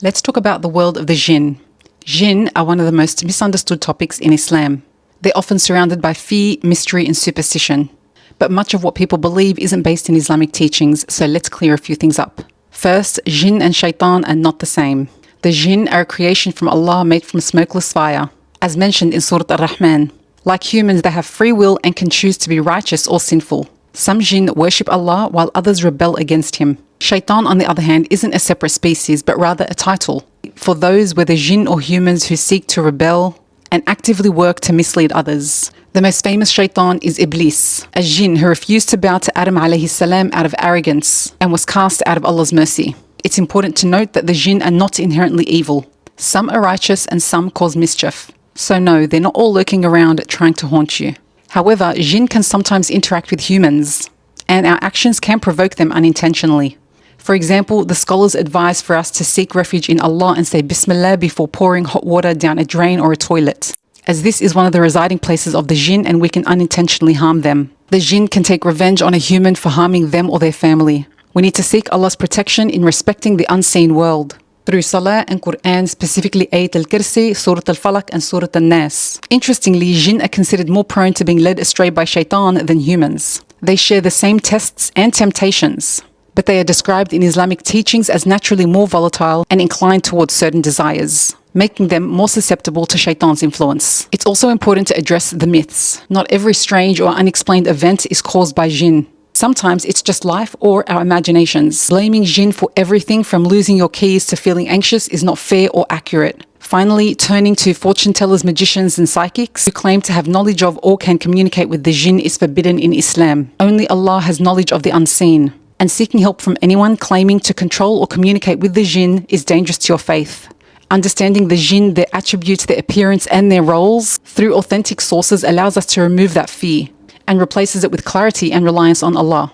Let's talk about the world of the jinn. Jinn are one of the most misunderstood topics in Islam. They're often surrounded by fear, mystery, and superstition. But much of what people believe isn't based in Islamic teachings, so let's clear a few things up. First, jinn and shaitan are not the same. The jinn are a creation from Allah made from smokeless fire, as mentioned in Surah Ar-Rahman. Like humans, they have free will and can choose to be righteous or sinful. Some jinn worship Allah while others rebel against Him. Shaitan, on the other hand, isn't a separate species, but rather a title for those, whether jinn or humans, who seek to rebel and actively work to mislead others. The most famous shaitan is Iblis, a jinn who refused to bow to Adam alayhi salam out of arrogance and was cast out of Allah's mercy. It's important to note that the jinn are not inherently evil. Some are righteous and some cause mischief. So no, they're not all lurking around trying to haunt you. However, jinn can sometimes interact with humans, and our actions can provoke them unintentionally. For example, the scholars advise for us to seek refuge in Allah and say Bismillah before pouring hot water down a drain or a toilet, as this is one of the residing places of the jinn and we can unintentionally harm them. The jinn can take revenge on a human for harming them or their family. We need to seek Allah's protection in respecting the unseen world through Salah and Quran, specifically Ayat al-Kursi, Surah al-Falaq and Surah al-Nas. Interestingly, jinn are considered more prone to being led astray by shaitan than humans. They share the same tests and temptations, but they are described in Islamic teachings as naturally more volatile and inclined towards certain desires, making them more susceptible to shaitan's influence. It's also important to address the myths. Not every strange or unexplained event is caused by jinn. Sometimes it's just life or our imaginations. Blaming jinn for everything from losing your keys to feeling anxious is not fair or accurate. Finally, turning to fortune tellers, magicians and psychics who claim to have knowledge of or can communicate with the jinn is forbidden in Islam. Only Allah has knowledge of the unseen. And seeking help from anyone claiming to control or communicate with the jinn is dangerous to your faith. Understanding the jinn, their attributes, their appearance and their roles through authentic sources allows us to remove that fear and replaces it with clarity and reliance on Allah.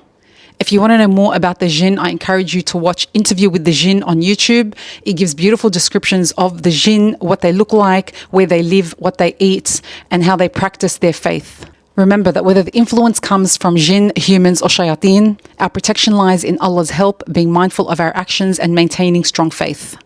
If you want to know more about the jinn, I encourage you to watch Interview with the Jinn on YouTube. It gives beautiful descriptions of the jinn, what they look like, where they live, what they eat, and how they practice their faith. Remember that whether the influence comes from jinn, humans or shayateen, our protection lies in Allah's help, being mindful of our actions and maintaining strong faith.